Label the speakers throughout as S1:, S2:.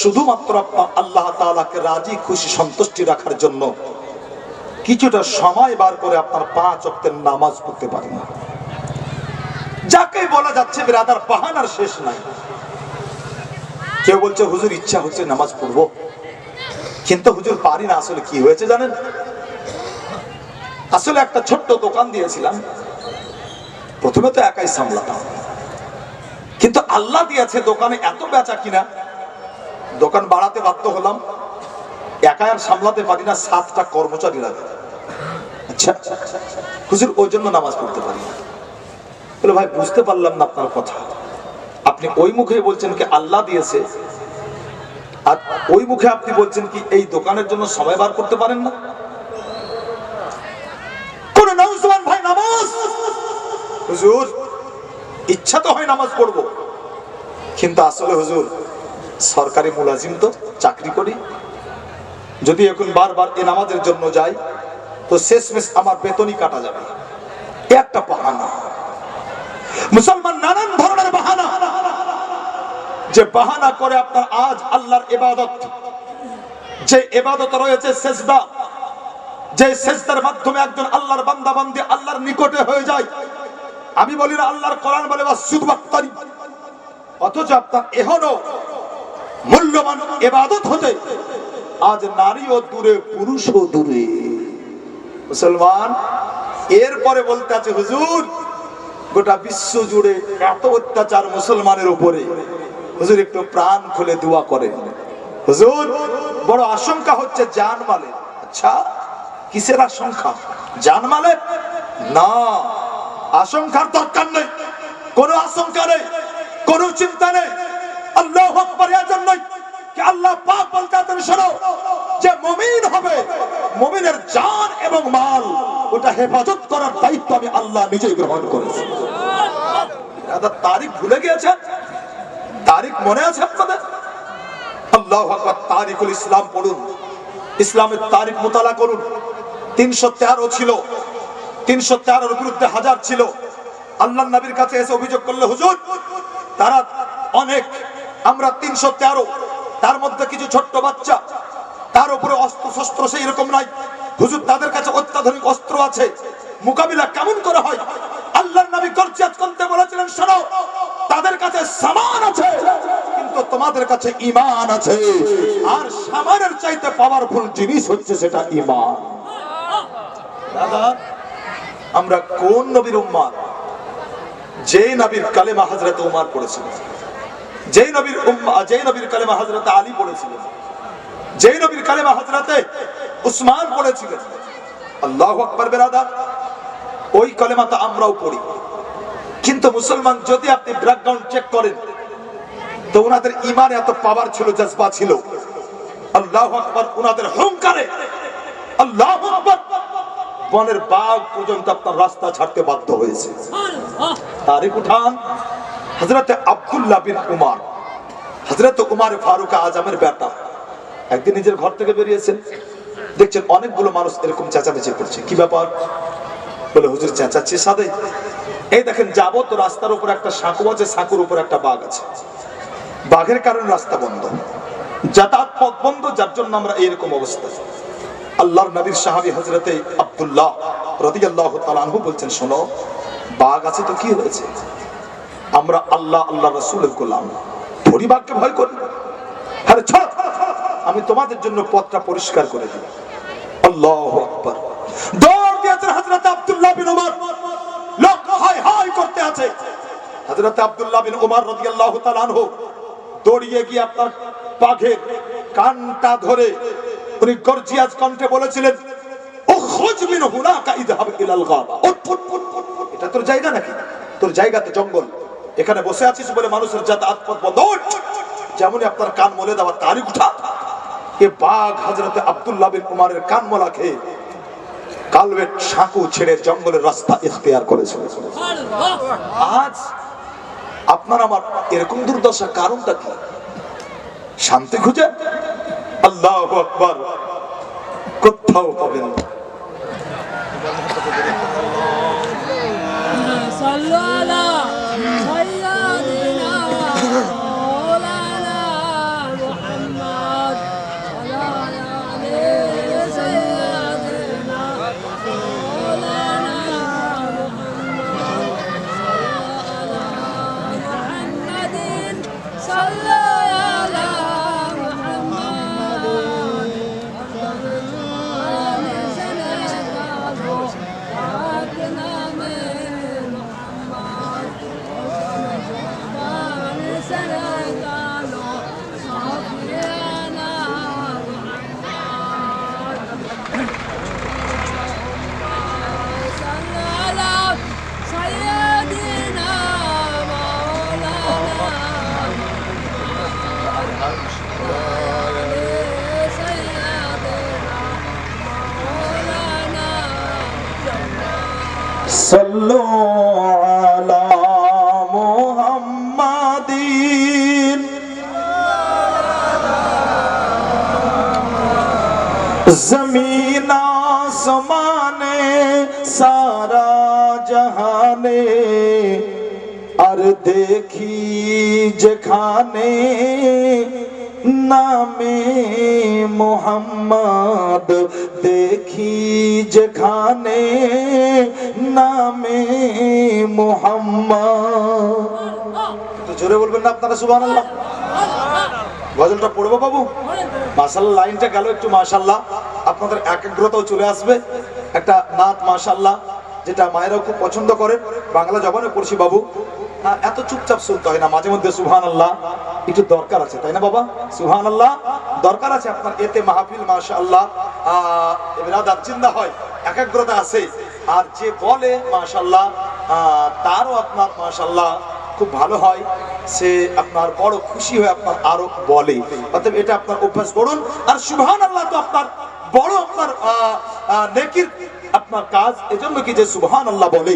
S1: শুধুমাত্র আল্লাহ তাআলাকে রাজি খুশি সন্তুষ্টি রাখার জন্য কিছুটা সময় বার করে আপনার 5 ওয়াক্তের নামাজ পড়তে পারেন না, যাকে বলা যাচ্ছে বিরাদার বাহানার শেষ নাই। কেউ বলছে হুজুর ইচ্ছা হচ্ছে নামাজ পড়বো, কিন্তু হুজুর পারি না। আসলে কি হয়েছে জানেন? আসলে একটা ছোট্ট দোকান দিয়েছিলাম, প্রথমে তো একাই সামলাতাম, কিন্তু আল্লাহ দিয়েছে দোকানে এত বেচা কিনা, দোকান বাড়াতে বাধ্য হলাম। একা আর সামলাতে পারি না, 7টা কর্মচারী লাগে। আচ্ছা হুজুর ওই জন্য নামাজ পড়তে পারি না। বলে ভাই বুঝতে পারলাম না আপনার কথা। আপনি ওই মুখে বলছেন কি আল্লাহ দিয়েছে, আর ওই মুখে আপনি বলছেন কি এই দোকানের জন্য সময় বার করতে পারেন না। কোন নওজওয়ান ভাই নামাজ, হুজুর ইচ্ছা তো হয় নামাজ পড়বো, কিন্তু আসলে হুজুর সরকারি মুলাজিম তো, চাকরি করি, যদি এখন বারবার এই নামাজের জন্য যাই তো শেষমেশ আমার বেতনই কাটা যাবে। একটা বাহানা। মুসলমান নানান ধরনের বাহানা, যে বাহানা করে আপনার আজ আল্লাহর ইবাদত, যে ইবাদত রয়েছে সেজদা, যে সেজদার মাধ্যমে একজন আল্লাহর বান্দা বান্দি আল্লাহর নিকটে হয়ে যায়। আমি বলি না, আল্লাহর কোরআন বলে ওয়াসজুদ ওয়াক্তারিব, অথচ আপনার এখনো মূল্যবান ইবাদত হতে আজ নারীও দূরে পুরুষও দূরে। মুসলমান এরপরে বলতে আছে হুজুর গোটা বিশ্ব জুড়ে এত অত্যাচার মুসলমানের উপরে, হুজুর একটু প্রাণ খুলে দোয়া করেন। হুজুর বড় আশঙ্কা হচ্ছে জানমালের। আচ্ছা কিসের আশঙ্কা? জানমালের না, আশঙ্কার দরকার নেই, কোনো আশঙ্কা নেই, কোনো চিন্তা নেই। আল্লাহু আকবার, এর জন্যই কি আল্লাহ পাক বলতে আছেন শোনো, যে মুমিন হবে মুমিনের জান এবং মাল ওটা হেফাজত করার দায়িত্ব আমি আল্লাহ নিজেই গ্রহণ করেছি। দাদা তারিখ ভুলে গিয়েছেন? তারিখ মনে আছে আপনাদের? আল্লাহু আকবার, তারিখুল ইসলাম পড়ুন, ইসলামের তারিখ মুতালা করুন। 313 ছিল, 313-এর বিরুদ্ধে 1000 ছিল। আল্লাহ নবীর কাছে এসে অভিযোগ করলে হুজুর তারা অনেক, আমরা 313, তার মধ্যে কিছু ছোট্ট বাচ্চা, তার উপরে অস্ত্র শস্ত্র সেই রকম নাই। হুজুর তাদের কাছে অত্যাধুনিক অস্ত্র আছে, মোকাবিলা কেমন করে হয়? আল্লাহর নবী গর্জিয়াত করতে বলেছিলেন শোনো, তাদের কাছে সামান আছে কিন্তু তোমাদের কাছে ঈমান আছে, আর সামানের চাইতে পাওয়ারফুল জিনিস হচ্ছে সেটা ঈমান। দাদা আমরা কোন নবীর উম্মত? যেই নবীর কালেমা হযরত ওমর পড়েছিলেন, যেই নবীর কালেমা হযরত আলী পড়েছিলেন, যেই নবীর কালেমা হযরত উসমান পড়েছিলেন। আল্লাহু আকবার বেরাদার, ওই কালেমা তো আমরাও পড়ি, কিন্তু মুসলমান যদি আপনি ব্যাকগ্রাউন্ড চেক করেন তো ওনাদের ঈমানে এত পাওয়ার ছিল, জজবা ছিল। আল্লাহু আকবার, ওনাদের হুঙ্কারে আল্লাহু আকবার বনের বাঘ পর্যন্ত আপনার রাস্তা ছাড়তে বাধ্য হয়েছে। তারিখ উঠান, হযরত আব্দুল্লাহ বিন উমর, হযরত উমর ফারুক আজমের বেটা, একদিন নিজের ঘর থেকে বেরিয়েছেন, দেখছেন অনেকগুলো মানুষ এরকম চেঁচামেচি করছে। কি ব্যাপার? বলে হুজুর চেঁচাচ্ছি সাদে, এই দেখেন যাবো তো রাস্তার উপর একটা সাঁকু আছে, সাঁকুর উপর একটা বাঘ আছে, বাঘের কারণে রাস্তা বন্ধ, যাতায়াত পথ বন্ধ, যার জন্য আমরা এরকম অবস্থা। আল্লাহর নবীর সাহাবী হযরতে আব্দুল্লাহ রাদিয়াল্লাহু তাআলা আনহু বলছেন শোনো, বাঘ আছে তো কি হয়েছে, আমরা আল্লাহ আল্লাহ রাসূলের গোলাম, থোড়ি বাঘকে ভয় করি? আরে ছাড়ো, আমি তোমাদের জন্য পথটা পরিষ্কার করে দিই। আল্লাহু আকবার, দৌড় দিয়েছেন হযরত আব্দুল্লাহ বিন উমর, লোক হাই হাই করতে আছে। হযরত আব্দুল্লাহ বিন উমর রাদিয়াল্লাহু তাআলা আনহু দৌড়িয়ে গিয়ে আপনার বাঘের কানটা ধরে উনি গর্জিয়াস কণ্ঠে বলেছিলেন, উখরুজ মিন হুনাকা ইযহাব ইলাল গাবা, এটা তোর জায়গা নাকি? তোর জায়গা তো জঙ্গল, এখানে বসে আছিস বলে মানুষের যাতায়াত পথ বন্ধ। যেমনই আপনার কান মলে দেওয়া তারিখ উঠা, এ বাঘ হযরত আব্দুল্লাহ বিন উমরের কান মোলা খেয়ে কালভেট সাঁকু ছেড়ে জঙ্গলের রাস্তা ইখতিয়ার করেছে। আজ আপনার আমার এরকম দুর্দশা, কারণটা কি? শান্তি খুঁজে? আল্লাহু আকবার, কোথাও পাবেন না। সাল্লু আলা মুহাম্মাদিন জমিন আসমানে সারা জাহানে আর দেখি যেখানে নামে মোহাম্মদ, দেখি যেখানে নামে মোহাম্মদ। একটু জোরে বলবেন না আপনারা সুবহানাল্লাহ। গজলটা পড়বো বাবু? মাশাআল্লাহ, লাইনটা গেল একটু মাশাআল্লাহ। আপনাদের একাগ্রতাও চলে আসবে। একটা নাত মাশাআল্লাহ, যেটা মায়েরাও খুব পছন্দ করেন, বাংলা জবানে পড়ছি বাবু। এত চুপচাপ শুনতে হয় না, মাঝে মধ্যে সুবহানাল্লাহ একটু দরকার আছে, তাই না বাবা? সুবহানাল্লাহ দরকার আছে আপনার, এতে মাহফিল মাশাআল্লাহ বিরাদাত জিন্দা হয়, একাগ্রতা আছে। আর যে বলে মাশাআল্লাহ তারও আপনার মাশাআল্লাহ খুব ভালো হয়, সে আপনার বড় খুশি হয়ে আপনার আরো বলে। অতএব এটা আপনার অভ্যাস করুন। আর সুবহানাল্লাহ তো আপনার বড় আপনার নেকির আপনার কাজ, এজন্য কি যে সুবহানাল্লাহ বলে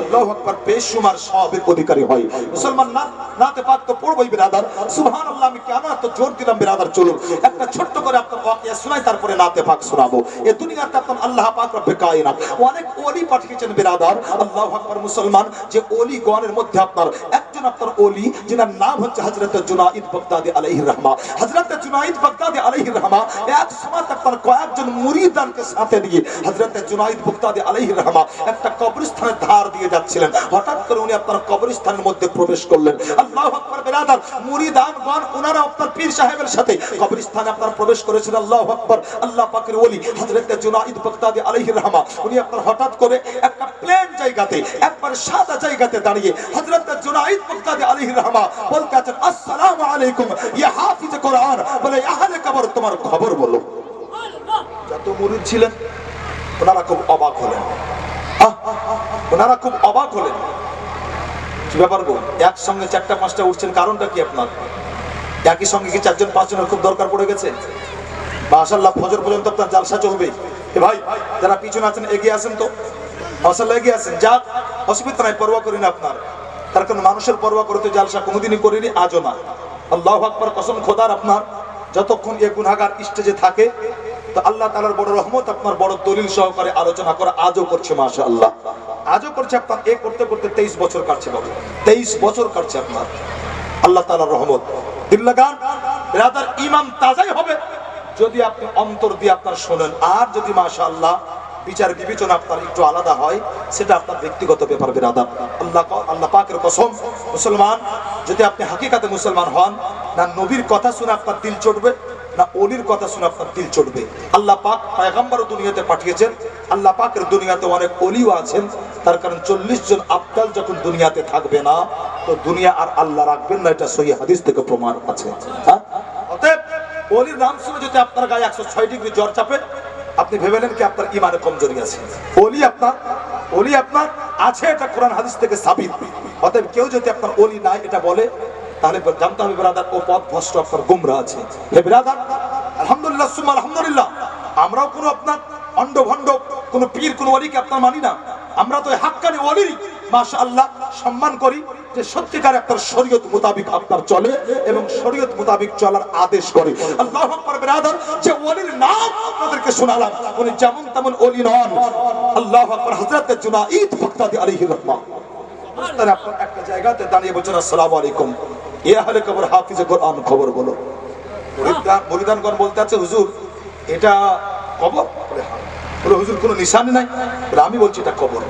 S1: আল্লাহু আকবার বেশুমার সওয়াবের অধিকারী হয়। মুসলমান না নাতে পাক তো পড়বই বিরাদার। সুবহানাল্লাহ আমি কেন এত জোর দিলাম বিরাদার? চলুন একটা ছোট্ট করে আপনার ওয়াকিয়া শোনাই, তারপরে নাতে পাক শোনাবো। এই দুনিয়াতে আপনার আল্লাহ পাক রব্বে কায়নাত অনেক ওলি পাঠিয়েছেন বিরাদার। আল্লাহু আকবার। মুসলমান যে ওলি গণের মধ্যে আপনার একজন আপনার ওলি, যার নাম হচ্ছে হযরত জুনাইদ বাগদাদি আলাইহির রহমা। হযরত জুনাইদ বাগদাদি আলাইহির রহমা এক সময় আপনার কয়েকজন মুরিদানকে সাথে নিয়ে হযরত জুনাইদ বাগদাদি আলাইহির রহমা একটা কবরস্থানের ধার দিয়ে যাচ্ছিলেন। হঠাৎ করে উনি আপনার কবরস্থানের মধ্যে প্রবেশ করলেন। আল্লাহু আকবার। বিরাদার মুরিদানগণ ওনারা আপনার পীর সাহেবের সাথে কবরস্থানে আপনার প্রবেশ করেছেন। আল্লাহু আকবার। আল্লাহ পাকের ওলি হযরত জুনাইদ বাগদাদি আলাইহির রহমা উনি আপনার হঠাৎ করে একটা প্লেন জায়গাতে, একবার সাদা জায়গাতে দাঁড়িয়ে হযরত জুনাইদ বাগদাদি আলাইহির রহমা বলতে আছেন, আসসালামু আলাইকুম ইয়া হাফিজ কোরআন। বলে আহলে কবর তোমার খবর বলো। যত মুরিদ ছিলেন ওনারা খুব অবাক হলেন। ওনারা খুব অবাক হলেন, কি ব্যাপার গো, একসঙ্গে চারটা পাঁচটা উঠছেন, কারণটা কি আপনার? একই সঙ্গে কি চারজন পাঁচজনের খুব দরকার পড়ে গেছে? মাশাআল্লাহ ফজর পর্যন্ত আপনার জালসা চলবে। এ ভাই যারা পিছনে আছেন এগিয়ে আসেন তো, মাশাআল্লাহ এগিয়ে আসেন। যাক অসুবিধা নাই, পরোয়া করি না আপনার। তার কারণ মানুষের পরোয়া করতে জালসা কোনোদিনই করিনি, আজও না। আল্লাহু আকবার। কসম খোদার আপনার যতক্ষণ এ গুনাহগার স্টেজে থাকে তো আল্লাহ তাআলার বড় রহমত আপনার বড় দলিল সহকারে আলোচনা করা আজও করছে মাশাআল্লাহ, আজও করছে। আপনার এ করতে করতে 23 বছর কাটছে বাবু, 23 বছর কাটছে আপনার। আল্লাহ তাআলার রহমত। দিল লাগান বিরাদার, ঈমান তাজাই হবে যদি আপনি অন্তর দিয়ে আপনার শোনেন। আর যদি মাশাআল্লাহ বিচার বিবেচনা আপনার একটু আলাদা হয়, সেটা আপনার ব্যক্তিগত ব্যাপার বিরাদার। আল্লাহ পাকের কসম, মুসলমান যদি আপনি হাকিকাতে মুসলমান হন, না নবীর কথা শুনে আপনার দিল চটবে, না ওলির কথা শুনে আপনার দিল চটবে। আল্লাহ পাক পয়গম্বর দুনিয়াতে পাঠিয়েছেন। আল্লাহ পাকের দুনিয়াতে অনেক ওলিও আছেন, তার কারণ 40 জন আবদাল যখন দুনিয়াতে থাকবে না তো দুনিয়া আর আল্লাহ রাখবেন না, এটা সহিহ হাদিস থেকে প্রমাণ আছে। হ্যাঁ, অতএব ওলির নাম শুনে যদি আপনার গায়ে 106 ডিগ্রি জ্বর চাপে, আপনি ভেবে নেন কি আপনার ইমানে কমজোরি আছে। ওলি আপনার আছে, এটা কোরআন হাদিস থেকে সাবিত। অতএব কেউ যদি আপনার ওলি নাই এটা বলে, তাহলে জানতে হবে বিরাদার ও পথ ভ্রষ্ট, আপনার গুমরাহ আছে। হে বিরাদার, আলহামদুলিল্লাহ সুম্মা আলহামদুলিল্লাহ, আমরাও কোনো আপনার অন্ড ভণ্ড কোন পীর কোন ওলিকে আপনার মানি না। আমরা তো হাক্কানি ওলির মাশাআল্লাহ সম্মান করি, যে সত্যিকার আপনার শরীয়ত মোতাবেক আপনার চলে এবং শরীয়ত মোতাবেক চলার আদেশ করে। আল্লাহু আকবার। বিরাদার যে ওলির নাম আপনাদেরকে শোনালাম উনি যেমন তেমন ওলি নন। আল্লাহু আকবার। হযরত জুনাইদ বাগদাদি আলাইহির রহমা আপনার একটা জায়গাতে দাঁড়িয়ে বলছেন, আসসালামু আলাইকুম ইয়া আহলে কবর হাফিজ কোরআন, খবর বলো। মুরিদানগণ বলতে আছে, হুজুর এটা কবর? বলে হুজুর কোনো নিশানি নাই। বলে আমি বলছি এটা কবর।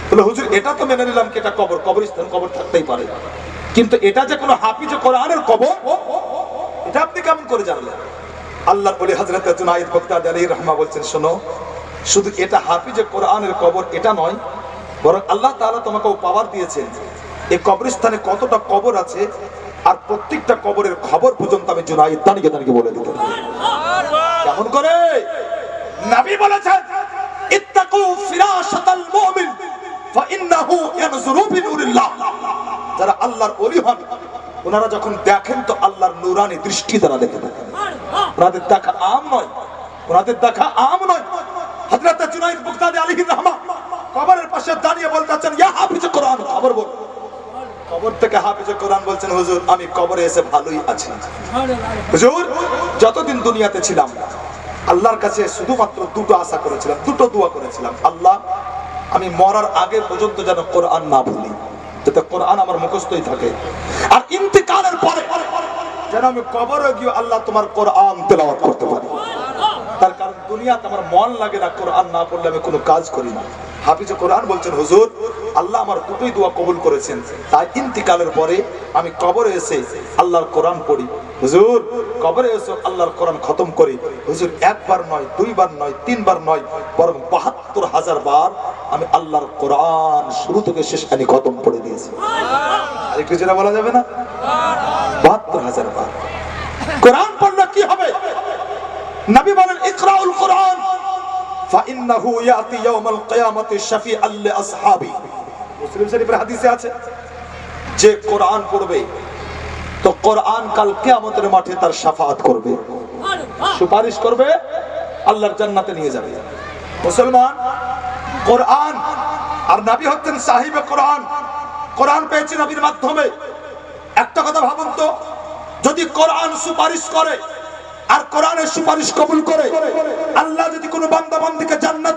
S1: বলে হুজুর এটা তো মেনে নিলাম কি এটা কবর, কবরস্থান, কবর থাকতেই পারে, কিন্তু এটা যে কোনো হাফিজ কোরআনের কবর, এটা আপনি কেমন করে জানলেন? আল্লাহর ওলি হযরত জুনাইদ বাগদাদি আলাইহির রহমা বলছেন, শোনো, শুধু এটা হাফিজ কোরআনের কবর এটা নয়, বরং আল্লাহ তাআলা তোমাকে পাওয়ার দিয়েছেন এই কবরস্থানে কতটা কবর আছে, আর প্রত্যেকটা কবরের খবর পর্যন্ত আমি জুনাইদ দাঁড়িয়ে দাঁড়িয়ে বলে দিতে পারি। কেমন করে? নবী বলেছেন, ইত্তাকু ফিরাশাতাল মুমিন ফাইন্নাহু ইয়ানজুরু বিনুরিল্লাহ। যারা আল্লাহর ওলি হন ওনারা যখন দেখেন তো আল্লাহর নূরানি দৃষ্টি দ্বারা দেখে থাকেন। ওনাদের দেখা আম নয়, ওনাদের দেখা আম নয়। হযরত জুনাইদ বাগদাদি আলাইহির রহমা কবরের পাশে দাঁড়িয়ে বলতেছেন ইয়া হাফিজ কোরআন, খবর বল। কবর থেকে হাফিজ কোরআন বলছেন হুজুর আমি কবরে এসে ভালোই আছি। হুজুর যতদিন দুনিয়াতে ছিলাম আল্লাহর কাছে শুধুমাত্র দুটো আশা করেছিলাম, দুটো দোয়া করেছিলাম, আল্লাহ আমি মরার আগে পর্যন্ত যেন কোরআন না ভুলি, যাতে কোরআন আমার মুখস্থই থাকে, আর ইন্তেকালের পরে যেন আমি কবরে গিয়ে আল্লাহ তোমার কোরআন তেলাওয়াত করতে পারি। তার কারণ দুনিয়াতে আমার মন লাগে না, কোরআন না পড়লে আমি কোনো কাজ করি না। হাফিজ কোরআন বলছেন হুজুর আল্লাহ আমার দুটোই দোয়া কবুল করেছেন, তাই ইন্তিকালের পরে আমি কবরে এসে আল্লাহর কোরআন পড়ি। হুজুর কবরে এসে আল্লাহর কোরআন খতম করি। হুজুর একবার নয়, দুইবার নয়, তিনবার নয়, বরং ৭২,০০০ বার আমি আল্লাহর কোরআন শুরু থেকে শেষ আমি খতম পড়ে দিয়েছি। আর একটু যেটা বলা যাবে না, ৭২,০০০ বার কোরআন পড়লে কি হবে? নবী বলেন ইকরাউল কোরআন ফাইন্নাহু ইয়াতি ইয়াউমাল কিয়ামাতি শাফিআল লিআসহাবি। মুসলিম শরীফের হাদিসে আছে যে কোরআন পড়বে তো কোরআন কাল কিয়ামতের মাঠে তার শাফাআত করবে, সুপারিশ করবে, আল্লাহর জান্নাতে নিয়ে যাবে। মুসলমান কোরআন আর নবী হচ্ছেন সাহিবে কোরআন, কোরআন পেয়েছে নবীর মাধ্যমে। একটা কথা ভাবুন তো, যদি কোরআন সুপারিশ করে আর কোরআনের সুপারিশ কবুল করে, আল্লাহ যদি কোনো বান্দা বান্দীকে জান্নাত